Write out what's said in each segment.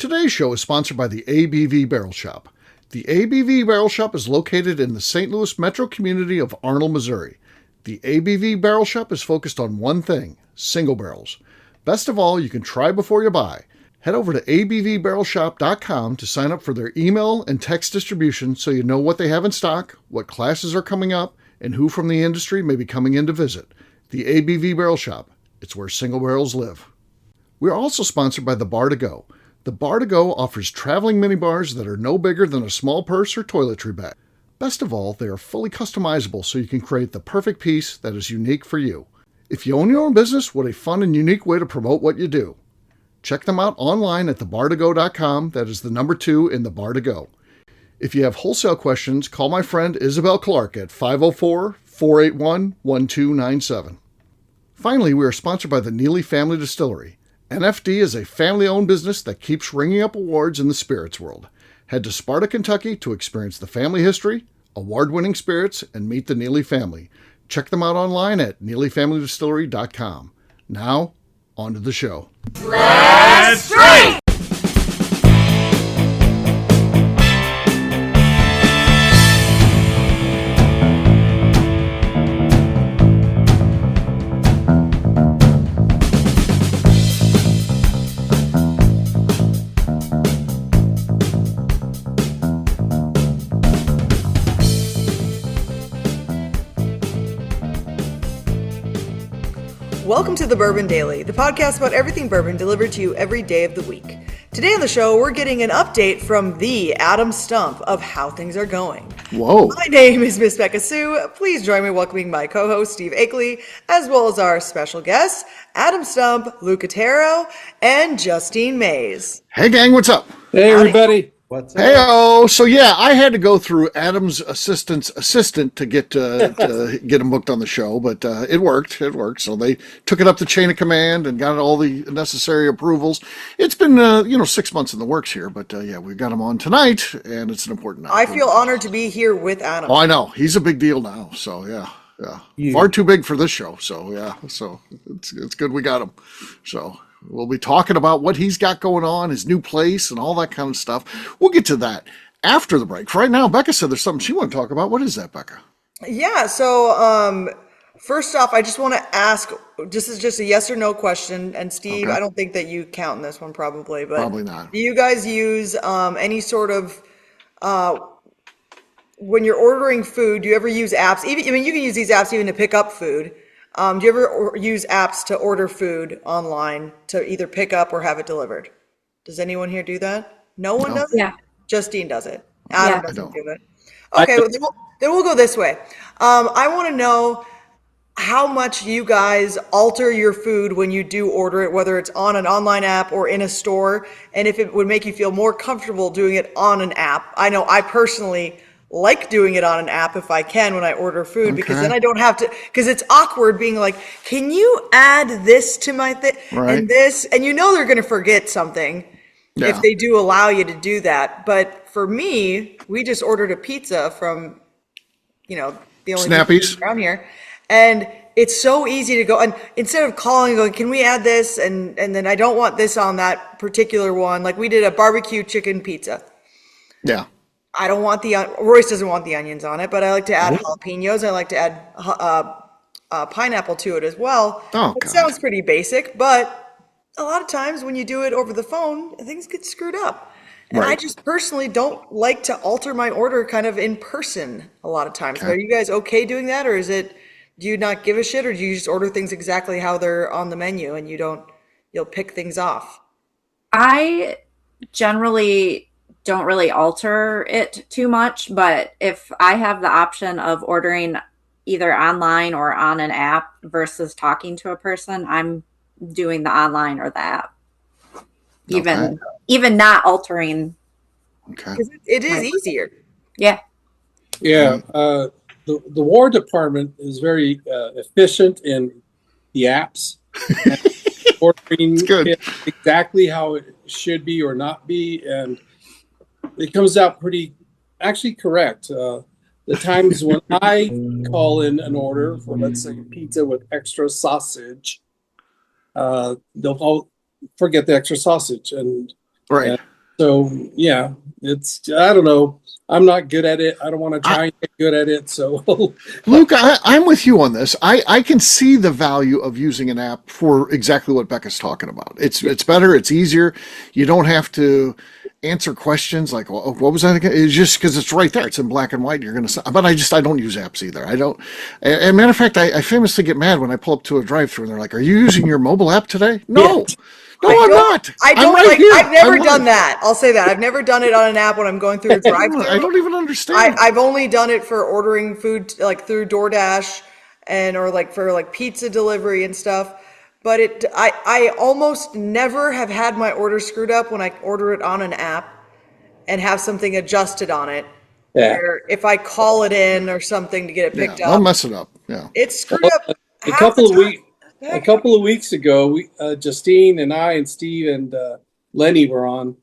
Today's show is sponsored by the ABV Barrel Shop. The ABV Barrel Shop is located in the St. Louis metro community of Arnold, Missouri. The ABV Barrel Shop is focused on one thing, single barrels. Best of all, you can try before you buy. Head over to abvbarrelshop.com to sign up for their email and text distribution so you know what they have in stock, what classes are coming up, and who from the industry may be coming in to visit. The ABV Barrel Shop. It's where single barrels live. We are also sponsored by the Bar to Go. The Bar to Go offers traveling minibars that are no bigger than a small purse or toiletry bag. Best of all, they are fully customizable so you can create the perfect piece that is unique for you. If you own your own business, what a fun and unique way to promote what you do. Check them out online at thebar2go.com. That is the number 2 in the Bar to Go. If you have wholesale questions, call my friend Isabel Clark at 504-481-1297. Finally, we are sponsored by the Neely Family Distillery. NFD is a family-owned business that keeps ringing up awards in the spirits world. Head to Sparta, Kentucky to experience the family history, award-winning spirits, and meet the Neely family. Check them out online at neelyfamilydistillery.com. Now, on to the show. Let's drink! Welcome to the Bourbon Daily, the podcast about everything bourbon delivered to you every day of the week. Today on the show, we're getting an update from the Adam Stumpf of how things are going. Whoa. My name is Miss Becca Sue. Please join me welcoming my co-host, Steve Akeley, as well as our special guests, Adam Stumpf, Luke Otero, and Justine Mays. Hey gang, what's up? Hey everybody. What's up? Hey-oh. So yeah, I had to go through Adam's assistant's assistant to get him booked on the show, but it worked. It worked. So they took it up the chain of command and got all the necessary approvals. It's been 6 months in the works here, but yeah, we got him on tonight, and it's an important night. I feel honored to be here with Adam. Oh, I know. He's a big deal now. So yeah. Far too big for this show. So yeah. So it's good we got him. So. We'll be talking about what he's got going on, his new place, and all that kind of stuff. We'll get to that after the break. For right now, Becca said there's something she wanted to talk about. What is that, Becca? Yeah, so first off, I just want to ask, this is just a yes or no question, and Steve, okay. I don't think that you count in this one probably, but probably not. Do you guys use any sort of, when you're ordering food, do you ever use apps? You can use these apps even to pick up food. Do you ever use apps to order food online to either pick up or have it delivered? Does anyone here do that? No one does it? Yeah. Justine does it. Adam doesn't do it. Okay, then we'll go this way. I want to know how much you guys alter your food when you do order it, whether it's on an online app or in a store, and if it would make you feel more comfortable doing it on an app. I know I personally like doing it on an app if I can when I order food, because then I don't have to, because it's awkward being like, can you add this to my thing and this, and they're going to forget something if they do allow you to do that. But for me, we just ordered a pizza from, the only Snappies around here, and it's so easy to go, and instead of calling and going, can we add this, and then I don't want this on that particular one, like we did a barbecue chicken pizza. Yeah. I don't want Royce doesn't want the onions on it, but I like to add jalapenos. I like to add pineapple to it as well. Oh, it sounds pretty basic, but a lot of times when you do it over the phone, things get screwed up. And I just personally don't like to alter my order kind of in person a lot of times. Okay. Are you guys okay doing that, or do you not give a shit, or do you just order things exactly how they're on the menu and you'll pick things off? I generally don't really alter it too much, but if I have the option of ordering either online or on an app versus talking to a person, I'm doing the online or the app. Even not altering. Okay. It is easier. Yeah. Yeah. The War Department is very efficient in the apps. Ordering it exactly how it should be or not be, and it comes out pretty actually correct. The times when I call in an order for, let's say, pizza with extra sausage, they'll forget the extra sausage, and So yeah, I don't know. I'm not good at it. I don't want to try and get good at it. So Luke, I'm with you on this. I can see the value of using an app for exactly what Becca's talking about. It's better. It's easier. You don't have to answer questions like, well, what was that again? It's just because it's right there. It's in black and white. You're going to, but I don't use apps either. I don't. And matter of fact, I famously get mad when I pull up to a drive-through and they're like, "Are you using your mobile app today?" No. Yeah. No, I'm not. I don't right here. I've never done that. I'll say that. I've never done it on an app when I'm going through a drive-thru. I don't even understand. I've only done it for ordering food like through DoorDash or like for like pizza delivery and stuff. But I almost never have had my order screwed up when I order it on an app and have something adjusted on it. Yeah. Or if I call it in or something to get it picked up. I'll mess it up. Yeah. It's screwed up. A couple of weeks ago, Justine and I and Steve and Lenny were on,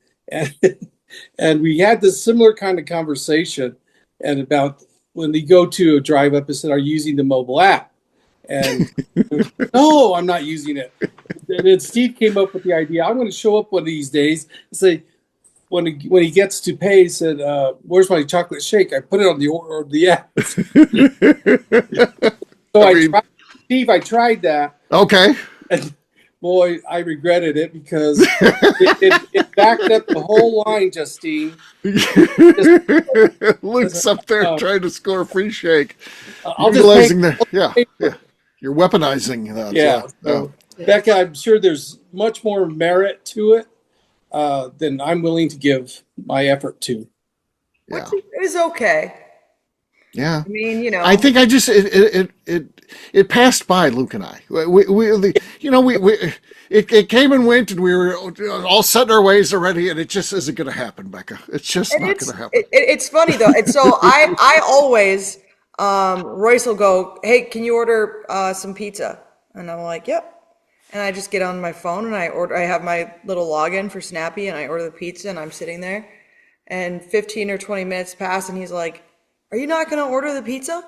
and we had this similar kind of conversation, and about when they go to a drive up and said, "Are you using the mobile app?" And no, I'm not using it. And then Steve came up with the idea. I'm going to show up one of these days and say, when he gets to pay, he said, "Where's my chocolate shake?" I put it on the app. So Steve, I tried that. Okay. And boy, I regretted it because it backed up the whole line, Justine. Luke's up there trying to score a free shake. I'll realizing that, yeah. You're weaponizing that. Yeah. So, Becca, I'm sure there's much more merit to it than I'm willing to give my effort to. Yeah. Which is okay. Yeah. I mean, I think it passed by Luke and I. It came and went, and we were all set in our ways already, and it just isn't going to happen, Becca. It's just not going to happen. It's funny though. And so I always, Royce will go, "Hey, can you order some pizza?" And I'm like, "Yep." And I just get on my phone and I have my little login for Snappy and I order the pizza and I'm sitting there and 15 or 20 minutes pass and he's like, "Are you not going to order the pizza?"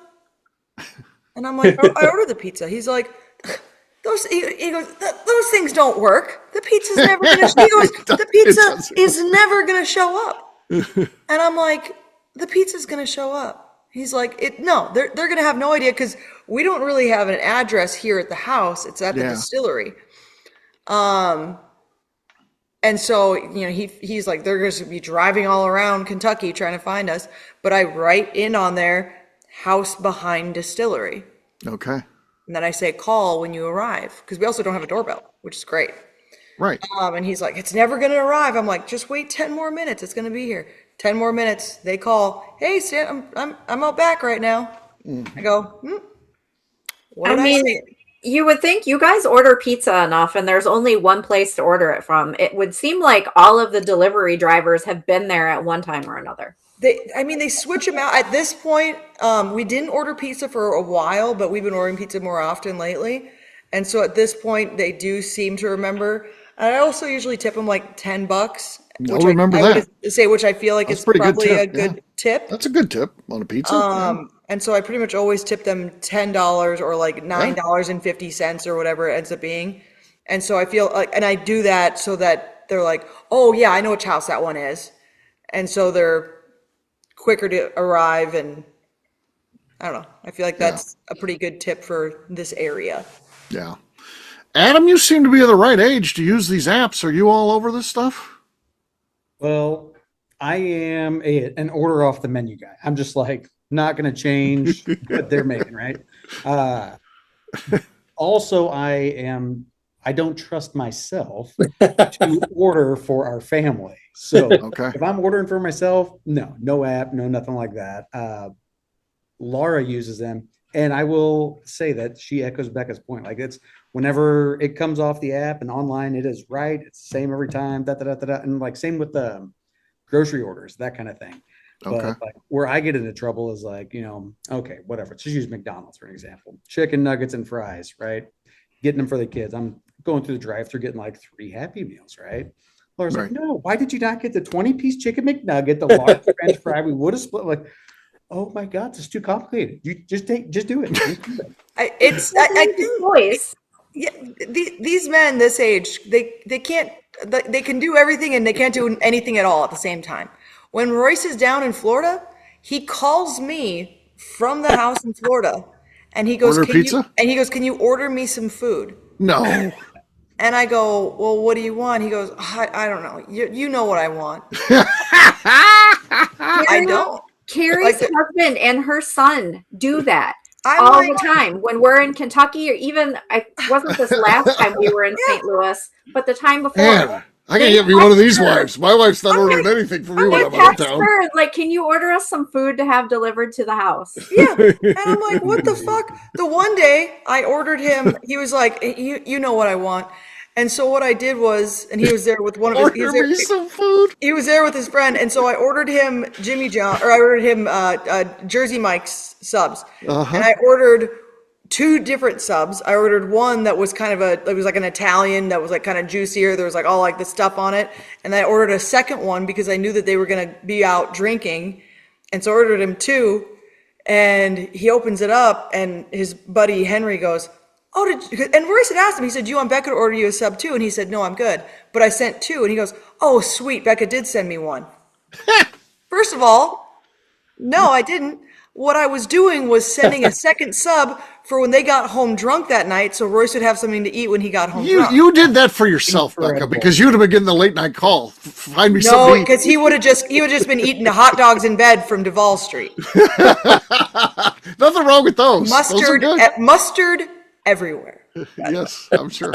And I'm like, "I ordered the pizza." He's like, he goes, "Those things don't work. The pizza's never going to." He goes, "The pizza is never going to show up." And I'm like, "The pizza's going to show up." He's like, "No, they're going to have no idea because we don't really have an address here at the house. It's at the distillery." And so, he's like, they're going to be driving all around Kentucky trying to find us. But I write in on there, "House behind distillery." Okay. And then I say, "Call when you arrive." Because we also don't have a doorbell, which is great. Right. And he's like, "It's never going to arrive." I'm like, "Just wait 10 more minutes. It's going to be here." 10 more minutes. They call, "Hey, Stan, I'm out back right now." I go, what did I say? You would think you guys order pizza enough and there's only one place to order it from. It would seem like all of the delivery drivers have been there at one time or another. They switch them out. At this point, we didn't order pizza for a while, but we've been ordering pizza more often lately. And so at this point, they do seem to remember. And I also usually tip them like $10. I'll remember that. Which I feel like is probably a good tip. That's a good tip on a pizza. And so I pretty much always tip them $10 or like $9.50 or whatever it ends up being. And so I feel like, and I do that so that they're like, "Oh yeah, I know which house that one is." And so they're quicker to arrive. And I don't know. I feel like that's a pretty good tip for this area. Yeah. Adam, you seem to be of the right age to use these apps. Are you all over this stuff? Well, I am an order off the menu guy. I'm just like, not going to change what they're making, right? Also, I don't trust myself to order for our family. So if I'm ordering for myself, no app, no nothing like that. Laura uses them. And I will say that she echoes Becca's point. Like, it's whenever it comes off the app and online, it is right. It's the same every time. And like same with the grocery orders, that kind of thing. But like where I get into trouble is like, okay, whatever. Let's just use McDonald's for an example. Chicken nuggets and fries, right? Getting them for the kids. I'm going through the drive-thru getting like 3 Happy Meals, right? Laura's like, "No, why did you not get the 20-piece chicken McNugget, the large French fry? We would have split." Like, oh my God, this is too complicated. You just do it. I think voice. Yeah, these men this age, they can't, they can do everything and they can't do anything at all at the same time. When Royce is down in Florida, he calls me from the house in Florida, and he goes, Order pizza? Can you order me some food? No. And I go, well, what do you want? He goes, I don't know. You know what I want. I don't. Carrie's Like, husband and her son do that I'm all like, the time when we're in Kentucky, or even I wasn't this last time we were in St. Louis, but the time before. Man, I can get me one of these wives. My wife's not ordering anything for me when I'm out of town. Her, like, can you order us some food to have delivered to the house? Yeah. And I'm like, what the fuck? The one day I ordered him, he was like, you know what I want. And so what I did was, and he was there with one of his, Order me some food. He was there with his friend, and so I ordered him I ordered him Jersey Mike's subs, and I ordered 2 different subs. I ordered one that was it was like an Italian that was like kind of juicier. There was like all like the stuff on it, and I ordered a second one because I knew that they were gonna be out drinking, and so I ordered him 2, and he opens it up, and his buddy Henry goes, oh, and Royce had asked him, he said, do you want Becca to order you a sub too? And he said, no, I'm good. But I sent 2. And he goes, oh, sweet. Becca did send me one. First of all, no, I didn't. What I was doing was sending a second sub for when they got home drunk that night, so Royce would have something to eat when he got home drunk. You did that for yourself, Becca, because you'd have been getting the late night call. Find me something. No, because he would have just been eating the hot dogs in bed from Duval Street. Nothing wrong with those. Mustard everywhere. Yes, I'm sure.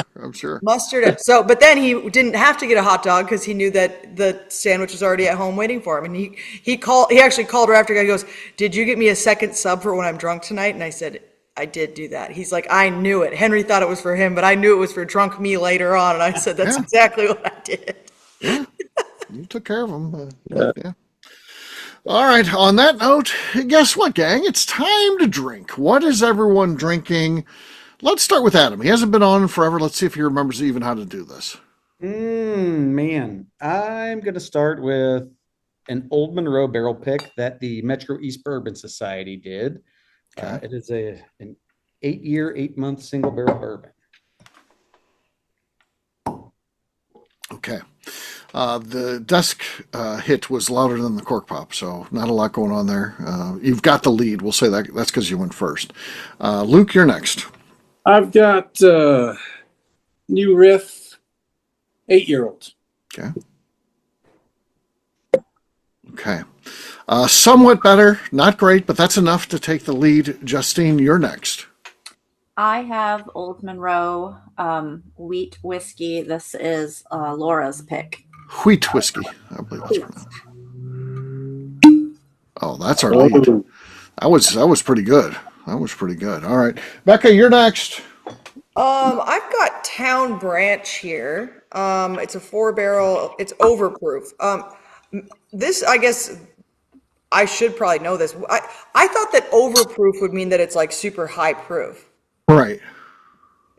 Mustard. So, but then he didn't have to get a hot dog because he knew that the sandwich was already at home waiting for him. And he actually called her after. He goes, "Did you get me a second sub for when I'm drunk tonight?" And I said, "I did do that." He's like, "I knew it." Henry thought it was for him, but I knew it was for drunk me later on. And I said, "That's exactly what I did." Yeah, you took care of him. Yeah. All right. On that note, guess what, gang? It's time to drink. What is everyone drinking? Let's start with Adam. He hasn't been on in forever. Let's see if he remembers even how to do this. Man, I'm going to start with an Old Monroe barrel pick that the Metro East Bourbon Society did. Okay. It is an 8-year, 8-month single barrel bourbon. Okay. The desk hit was louder than the cork pop, so not a lot going on there. You've got the lead. We'll say that. That's because you went first. Luke, you're next. I've got New Riff 8-year-old. Okay. Somewhat better, not great, but that's enough to take the lead. Justine, you're next. I have Old Monroe wheat whiskey. This is Laura's pick. Wheat whiskey, I believe that's pronounced. Oh, that's our lead. That was pretty good. That was pretty good. All right, Becca, you're next. I've got Town Branch here. It's a 4-barrel. It's overproof. This, I guess, I should probably know this. I thought that overproof would mean that it's like super high proof. Right.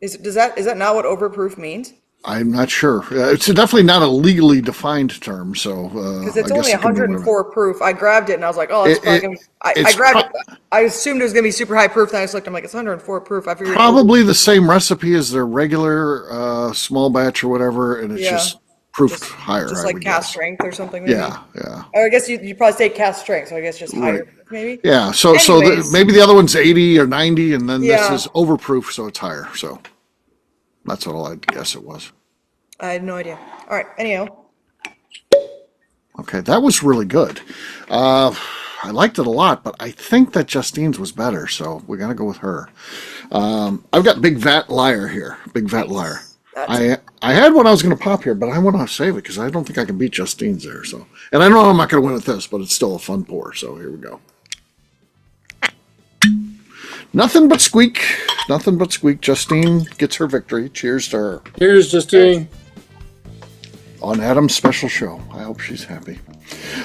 Is that not what overproof means? I'm not sure. It's definitely not a legally defined term. So because it's only 104 proof. I grabbed it and I was like, oh, it's fucking. I grabbed it. I assumed it was going to be super high proof. Then I just looked. I'm like, it's 104 proof. I figured probably the same recipe as their regular small batch or whatever, and it's just proofed higher. Just like cast strength or something. Maybe? Yeah. Or I guess you probably say cast strength, so I guess just higher, maybe. Yeah. So maybe the other one's 80 or 90, and then this is overproof, so it's higher. So that's what I guess it was. I had no idea. All right. Anyhow. Okay, that was really good. I liked it a lot, but I think that Justine's was better, so we got to go with her. I've got Big Vat Liar here. Big Vat Liar. I had one I was going to pop here, but I want to save it because I don't think I can beat Justine's there. So, and I know I'm not going to win with this, but it's still a fun pour. So here we go. Nothing but squeak. Nothing but squeak. Justine gets her victory. Cheers to her. Cheers, Justine. On Adam's special show. I hope she's happy.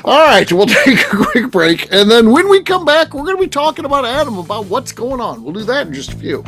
All right, we'll take a quick break. And then when we come back, we're going to be talking about Adam, about what's going on. We'll do that in just a few.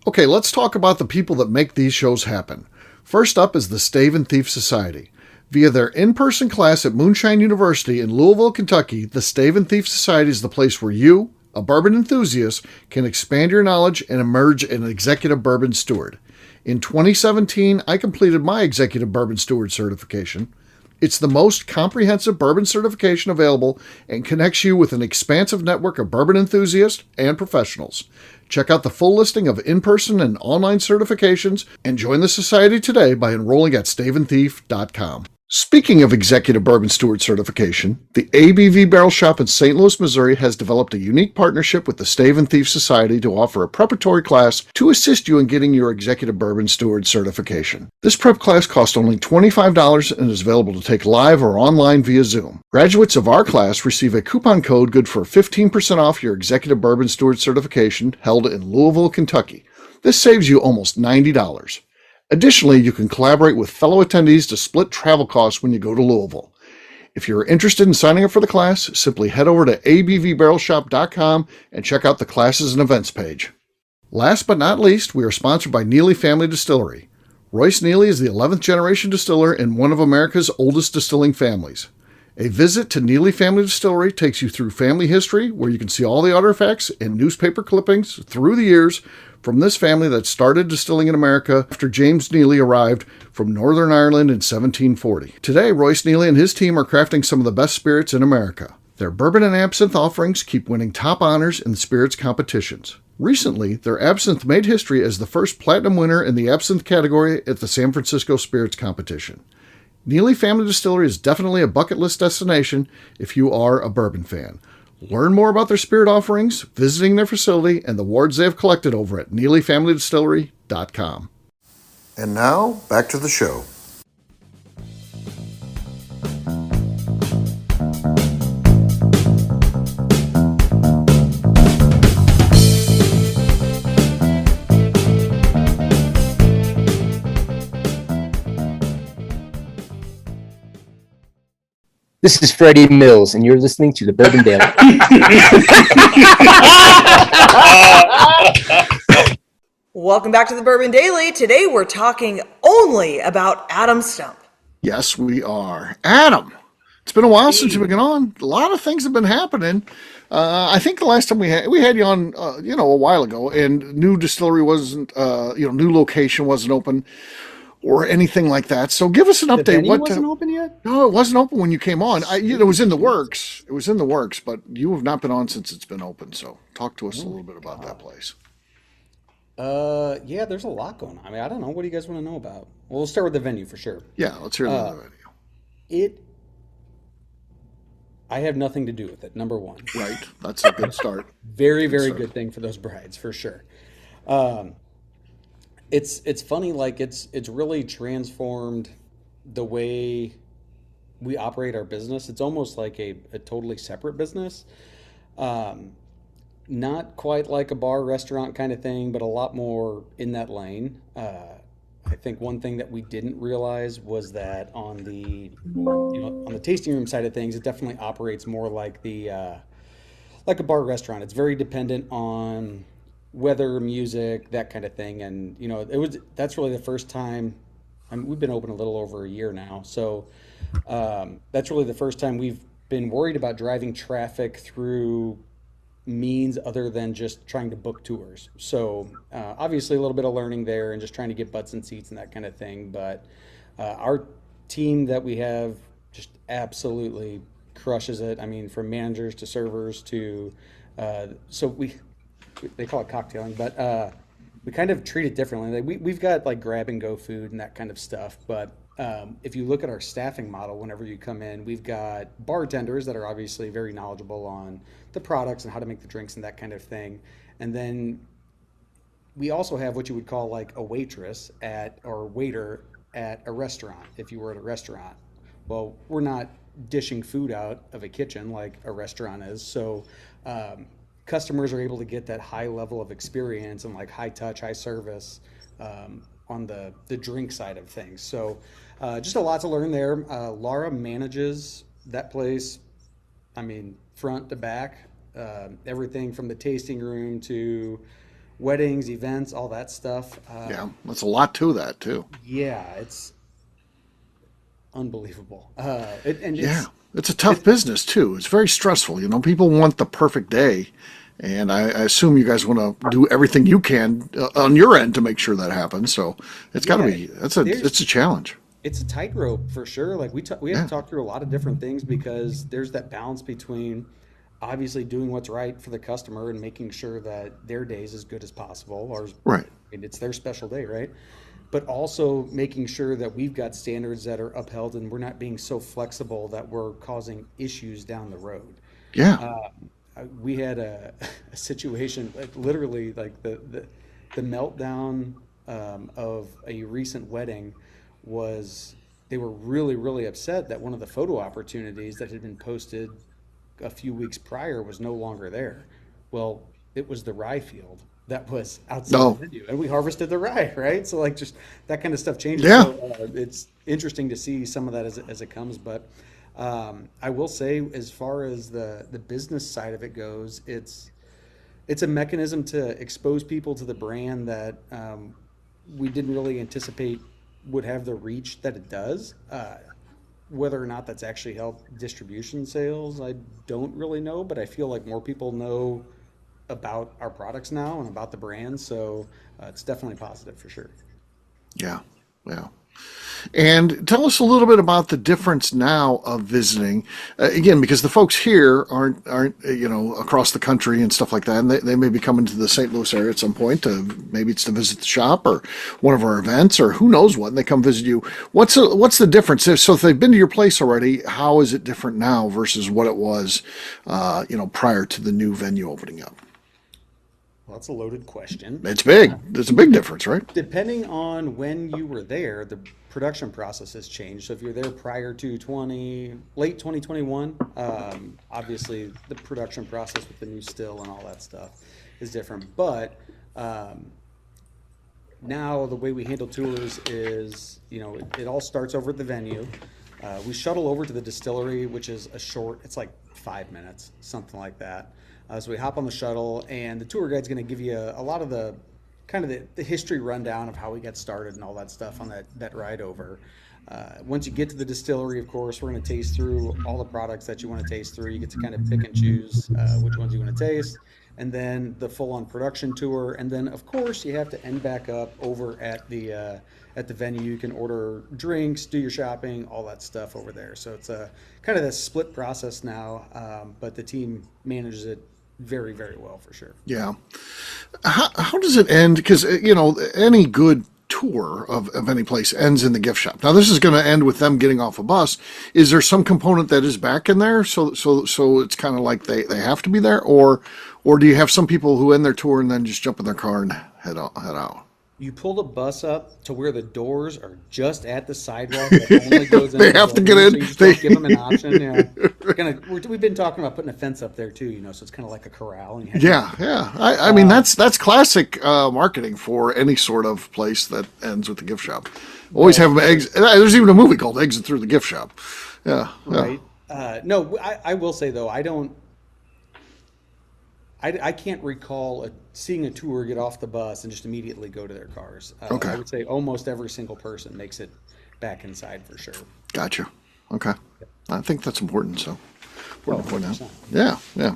Okay, let's talk about the people that make these shows happen. First up is the Stave and Thief Society. Via their in-person class at Moonshine University in Louisville, Kentucky, the Stave and Thief Society is the place where you, a bourbon enthusiast, can expand your knowledge and emerge an executive bourbon steward. In 2017, I completed my executive bourbon steward certification. It's the most comprehensive bourbon certification available and connects you with an expansive network of bourbon enthusiasts and professionals. Check out the full listing of in-person and online certifications and join the society today by enrolling at staveandthief.com. Speaking of executive bourbon steward certification, the ABV Barrel Shop in St. Louis, Missouri has developed a unique partnership with the Stave and Thief Society to offer a preparatory class to assist you in getting your executive bourbon steward certification. This prep class costs only $25 and is available to take live or online via Zoom. Graduates of our class receive a coupon code good for 15% off your executive bourbon steward certification held in Louisville, Kentucky. This saves you almost $90. Additionally, you can collaborate with fellow attendees to split travel costs when you go to Louisville. If you're interested in signing up for the class, simply head over to abvbarrelshop.com and check out the classes and events page. Last but not least, we are sponsored by Neely Family Distillery. Royce Neely is the 11th generation distiller in one of America's oldest distilling families. A visit to Neely Family Distillery takes you through family history, where you can see all the artifacts and newspaper clippings through the years from this family that started distilling in America after James Neely arrived from Northern Ireland in 1740. Today, Royce Neely and his team are crafting some of the best spirits in America. Their bourbon and absinthe offerings keep winning top honors in the spirits competitions. Recently, their absinthe made history as the first platinum winner in the absinthe category at the San Francisco Spirits Competition. Neely Family Distillery is definitely a bucket list destination if you are a bourbon fan. Learn more about their spirit offerings, visiting their facility, and the awards they have collected over at NeelyFamilyDistillery.com. And now, back to the show. This is Freddie Mills, and you're listening to the Bourbon Daily. Welcome back to the Bourbon Daily. Today we're talking only about Adam Stumpf. Yes, we are. Adam, it's been a while since you've been on. A lot of things have been happening. I think the last time we had you on, a while ago, and new distillery wasn't, new location wasn't open or anything like that. So give us an update. The venue wasn't open yet? No, it wasn't open when you came on. It was in the works. It was in the works, but you have not been on since it's been open. So talk to us a little bit about that place. Yeah, there's a lot going on. I mean, I don't know. What do you guys want to know about? Well, we'll start with the venue for sure. Yeah, let's hear about the venue. I have nothing to do with it, number one. Right. That's a good start. Very good thing for those brides, for sure. It's funny, like it's really transformed the way we operate our business. It's almost like a totally separate business. Not quite like a bar restaurant kind of thing, but a lot more in that lane. I think one thing that we didn't realize was that on the tasting room side of things, it definitely operates more like like a bar restaurant. It's very dependent on weather, music, that kind of thing. And that's really the first time. I mean, we've been open a little over a year now, so that's really the first time we've been worried about driving traffic through means other than just trying to book tours. So obviously a little bit of learning there and just trying to get butts and seats and that kind of thing. But our team that we have just absolutely crushes it. I mean, from managers to servers to they call it cocktailing, but we kind of treat it differently. We've got like grab and go food and that kind of stuff. But if you look at our staffing model, whenever you come in, we've got bartenders that are obviously very knowledgeable on the products and how to make the drinks and that kind of thing. And then we also have what you would call like a waitress or waiter at a restaurant, if you were at a restaurant. Well, we're not dishing food out of a kitchen like a restaurant is. So customers are able to get that high level of experience and like high touch, high service on the drink side of things. So just a lot to learn there. Laura manages that place, I mean, front to back, everything from the tasting room to weddings, events, all that stuff. Yeah, that's a lot to that too. Yeah, it's unbelievable. It's a tough business too. It's very stressful. People want the perfect day, and I assume you guys want to do everything you can on your end to make sure that happens. So it's got to be. It's a challenge. It's a tightrope for sure. Like we have to talk through a lot of different things because there's that balance between obviously doing what's right for the customer and making sure that their day is as good as possible, or right. It's their special day, right? But also making sure that we've got standards that are upheld and we're not being so flexible that we're causing issues down the road. Yeah. We had a situation, like literally, like the meltdown of a recent wedding was they were really, really upset that one of the photo opportunities that had been posted a few weeks prior was no longer there. Well, it was the rye field that was outside the venue, and we harvested the rye, right? So like just that kind of stuff changes. Yeah. So, it's interesting to see some of that as it comes, but I will say, as far as the business side of it goes, it's a mechanism to expose people to the brand that we didn't really anticipate would have the reach that it does. Whether or not that's actually helped distribution sales, I don't really know, but I feel like more people know about our products now and about the brand, so it's definitely positive for sure. Yeah. And tell us a little bit about the difference now of visiting, again, because the folks here aren't across the country and stuff like that, and they may be coming to the St. Louis area at some point. Maybe it's to visit the shop or one of our events or who knows what, and they come visit you. What's the difference? So if they've been to your place already, how is it different now versus what it was, prior to the new venue opening up? Well, that's a loaded question. It's big. There's a big difference, right? Depending on when you were there, the production process has changed. So if you're there prior to late 2021, obviously the production process with the new still and all that stuff is different. But now the way we handle tours is, it all starts over at the venue. We shuttle over to the distillery, which is it's like 5 minutes, something like that. So we hop on the shuttle, and the tour guide's going to give you a lot of the kind of the history rundown of how we got started and all that stuff on that ride over. Once you get to the distillery, of course, we're going to taste through all the products that you want to taste through. You get to kind of pick and choose which ones you want to taste, and then the full-on production tour. And then, of course, you have to end back up over at the venue. You can order drinks, do your shopping, all that stuff over there. So it's a kind of a split process now, but the team manages it very, very well for sure. Yeah. How does it end? Because, any good tour of any place ends in the gift shop. Now, this is going to end with them getting off a bus. Is there some component that is back in there? So it's kind of like they have to be there, or do you have some people who end their tour and then just jump in their car and head out? You pull the bus up to where the doors are just at the sidewalk. That only goes in they have to get in. So you just don't give them an option. Yeah. We've been talking about putting a fence up there too. So it's kind of like a corral. And yeah. I mean, that's classic marketing for any sort of place that ends with the gift shop. Always have them eggs. There's even a movie called Exit Through the Gift Shop. Yeah. Right. No, I will say though, I can't recall seeing a tour get off the bus and just immediately go to their cars. Okay. I would say almost every single person makes it back inside for sure. Gotcha. Okay. I think that's important. So, important to point out. 100%. Yeah.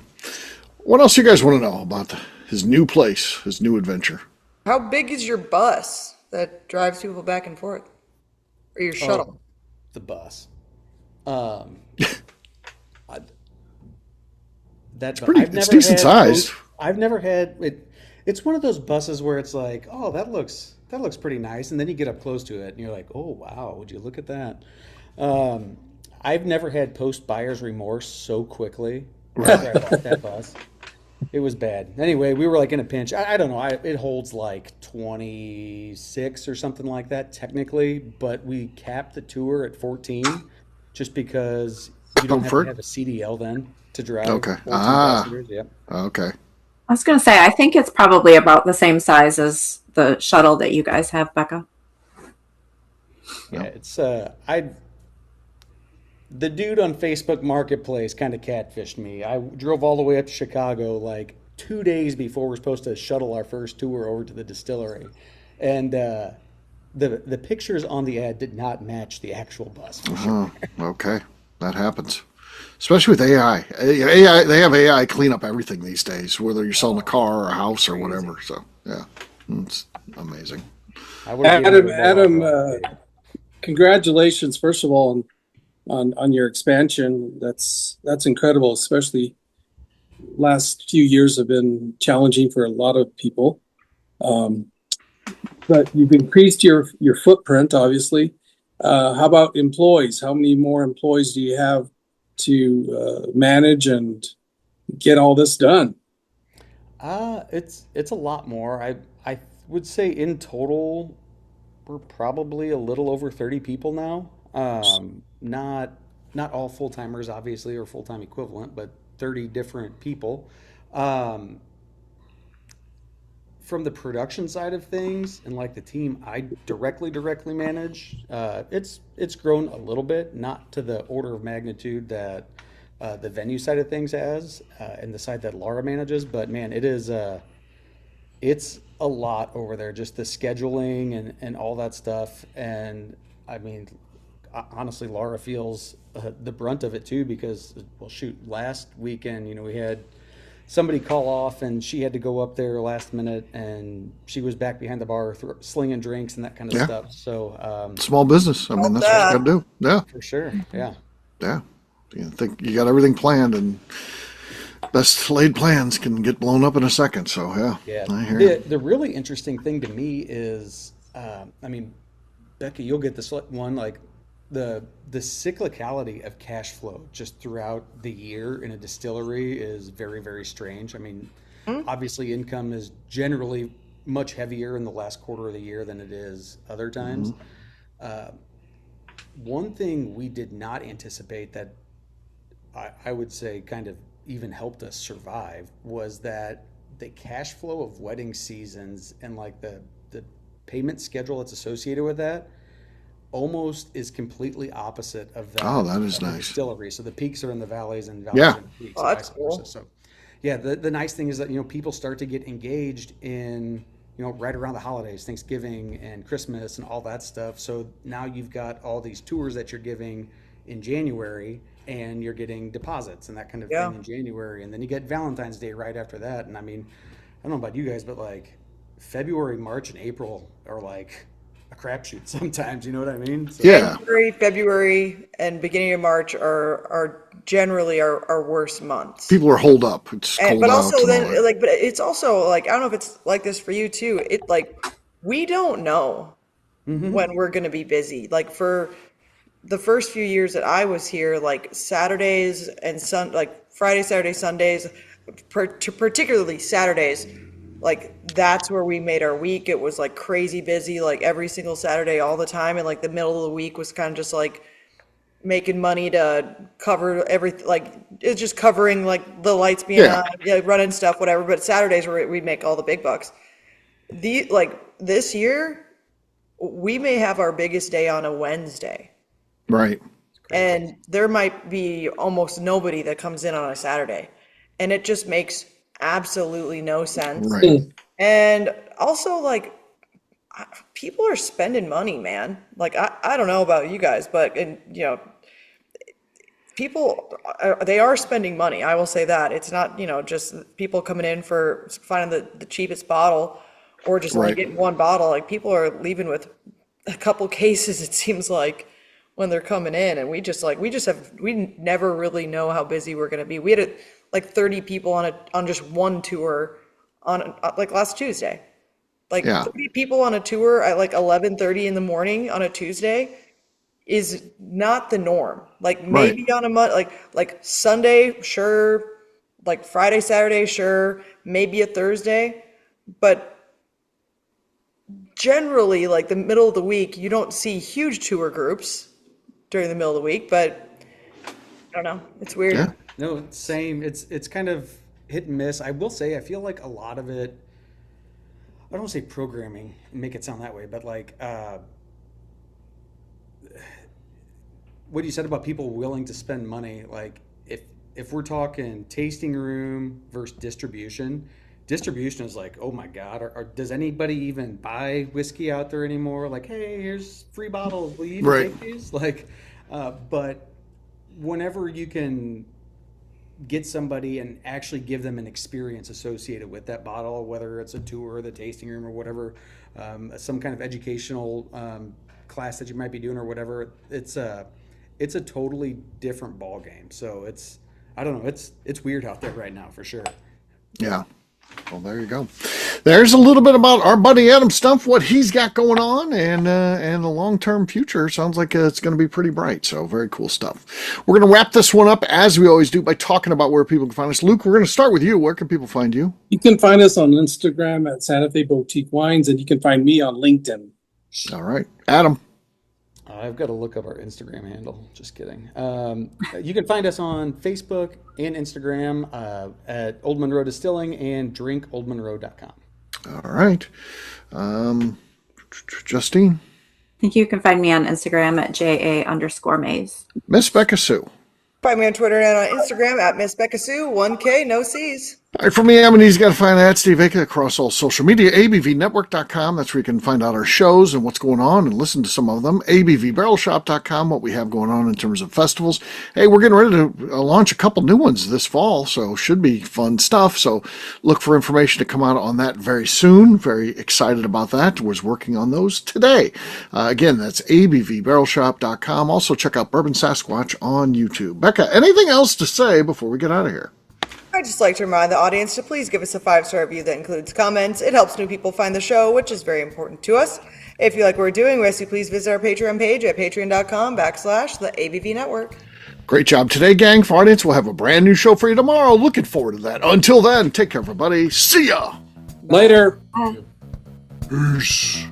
What else you guys want to know about his new place, his new adventure? How big is your bus that drives people back and forth? Or your shuttle? The bus. It's decent sized. I've never had it. It's one of those buses where it's like, oh, that looks pretty nice, and then you get up close to it, and you're like, oh wow, would you look at that? I've never had post buyer's remorse so quickly after I bought that bus. It was bad. Anyway, we were like in a pinch. I don't know. It holds like 26 or something like that technically, but we capped the tour at 14 just because you don't have to have a CDL then to drive. Okay. 14 passengers. Yep. Okay. I was going to say, I think it's probably about the same size as the shuttle that you guys have, Becca. Yeah, it's the dude on Facebook Marketplace kind of catfished me. I drove all the way up to Chicago like 2 days before we're supposed to shuttle our first tour over to the distillery, and the pictures on the ad did not match the actual bus. For sure. Okay, that happens. Especially with AI. AI, they have AI clean up everything these days, whether you're selling a car or a house or whatever. So yeah, it's amazing. Adam, congratulations, first of all, on your expansion. That's incredible. Especially last few years have been challenging for a lot of people. But you've increased your footprint, obviously. How about employees? How many more employees do you have to manage and get all this done? It's a lot more. I would say in total we're probably a little over 30 people now. Not all full timers, obviously, or full time equivalent, but 30 different people. Um, from the production side of things and like the team I directly manage, it's grown a little bit, not to the order of magnitude that the venue side of things has, and the side that Laura manages. But man, it's a lot over there, just the scheduling and all that stuff. And I mean, honestly, Laura feels the brunt of it too, because, well, shoot, last weekend, we had somebody call off and she had to go up there last minute, and she was back behind the bar slinging drinks and that kind of stuff. So small business. I mean, that's what you got to do. Yeah, for sure. Yeah. You think you got everything planned, and best laid plans can get blown up in a second. So Yeah. I hear you. The really interesting thing to me is, I mean, Becky, you'll get this one, like the cyclicality of cash flow just throughout the year in a distillery is very, very strange. I mean, obviously income is generally much heavier in the last quarter of the year than it is other times. One thing we did not anticipate that I would say kind of even helped us survive was that the cash flow of wedding seasons and like the payment schedule that's associated with that almost is completely opposite of that. Oh, that is nice. Distillery. So the peaks are in the valleys and valleys are in the peaks. Oh, that's cool. So yeah, the nice thing is that, people start to get engaged in, right around the holidays, Thanksgiving and Christmas and all that stuff. So now you've got all these tours that you're giving in January, and you're getting deposits and that kind of thing in January. And then you get Valentine's Day right after that. And I mean, I don't know about you guys, but like February, March, and April are like a crapshoot sometimes, you know what I mean? So, January, February, and beginning of March are generally our worst months. People are holed up. It's cold but out also then tomorrow. but it's also like, I don't know if it's like this for you too. It like, we don't know when we're going to be busy. Like for the first few years that I was here, like Saturdays and Friday, Saturday, Sundays, particularly Saturdays, like that's where we made our week. It was like crazy busy, like every single Saturday, all the time. And like the middle of the week was kind of just like making money to cover everything. Like it's just covering like the lights being on, running stuff, whatever. But Saturdays where we make all the big bucks. This year, we may have our biggest day on a Wednesday. Right. And there might be almost nobody that comes in on a Saturday. And it just makes absolutely no sense. Right. And also, like, people are spending money, man. Like, I don't know about you guys, but, people, they are spending money. I will say that. It's not, just people coming in for finding the cheapest bottle or just only getting one bottle. Like, people are leaving with a couple cases, it seems like, when they're coming in, and we never really know how busy we're going to be. We had like 30 people on just one tour on like last Tuesday, like 30 people on a tour at like 11:30 in the morning on a Tuesday is not the norm. Like maybe on a month, like Sunday, sure, like Friday, Saturday, sure, maybe a Thursday, but generally like the middle of the week, you don't see huge tour groups during the middle of the week, but I don't know. It's weird. Yeah. No, same. It's kind of hit and miss. I will say, I feel like a lot of it, I don't want to say programming and make it sound that way, but like what you said about people willing to spend money, like if if we're talking tasting room versus distribution, distribution is like, oh my God, does anybody even buy whiskey out there anymore? Like, hey, here's free bottles. Will you even take these? Like, but whenever you can get somebody and actually give them an experience associated with that bottle, whether it's a tour, the tasting room, or whatever, some kind of educational class that you might be doing or whatever, it's a totally different ball game. So I don't know, it's weird out there right now for sure. Yeah. Well, there you go. There's a little bit about our buddy Adam Stumpf, what he's got going on, and the long-term future sounds like it's going to be pretty bright. So very cool stuff. We're going to wrap this one up as we always do by talking about where people can find us. Luke, we're going to start with you. Where can people find you? You can find us on Instagram at Santa Fe Boutique Wines, and you can find me on LinkedIn. All right, Adam. I've got to look up our Instagram handle. Just kidding. You can find us on Facebook and Instagram at Old Monroe Distilling and drinkoldmonroe.com. All right. Justine? I think you can find me on Instagram at JA_Maze. Miss Becca Sue. Find me on Twitter and on Instagram at Miss Becca Sue, 1K, no C's. All right, for me, He's got to find that Steve Aika across all social media, abvnetwork.com. That's where you can find out our shows and what's going on and listen to some of them. abvbarrelshop.com, what we have going on in terms of festivals. Hey, we're getting ready to launch a couple new ones this fall, so should be fun stuff. So look for information to come out on that very soon. Very excited about that. Was working on those today. Again, that's abvbarrelshop.com. Also check out Bourbon Sasquatch on YouTube. Becca, anything else to say before we get out of here? I'd just like to remind the audience to please give us a 5-star review that includes comments. It helps new people find the show, which is very important to us. If you like what we're doing, we ask you please visit our Patreon page at patreon.com/the ABV Network. Great job today, gang. For audience, we'll have a brand new show for you tomorrow. Looking forward to that. Until then, take care, everybody. See ya. Later. Peace.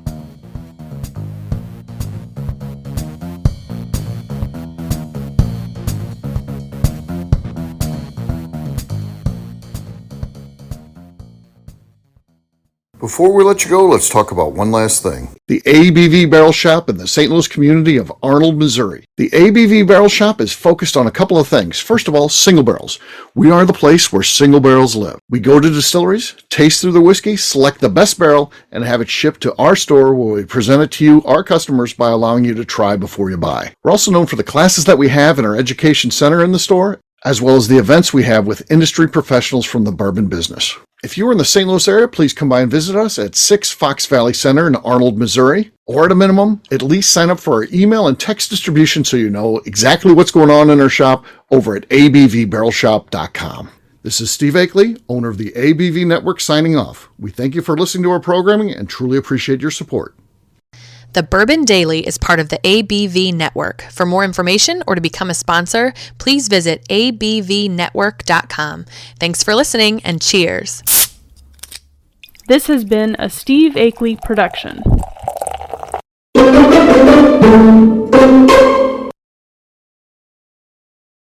Before we let you go, let's talk about one last thing. The ABV Barrel Shop in the St. Louis community of Arnold, Missouri. The ABV Barrel Shop is focused on a couple of things. First of all, single barrels. We are the place where single barrels live. We go to distilleries, taste through the whiskey, select the best barrel, and have it shipped to our store where we present it to you, our customers, by allowing you to try before you buy. We're also known for the classes that we have in our education center in the store, as well as the events we have with industry professionals from the bourbon business. If you're in the St. Louis area, please come by and visit us at 6 Fox Valley Center in Arnold, Missouri. Or at a minimum, at least sign up for our email and text distribution so you know exactly what's going on in our shop over at abvbarrelshop.com. This is Steve Akeley, owner of the ABV Network, signing off. We thank you for listening to our programming and truly appreciate your support. The Bourbon Daily is part of the ABV Network. For more information or to become a sponsor, please visit abvnetwork.com. Thanks for listening and cheers. This has been a Steve Akeley production.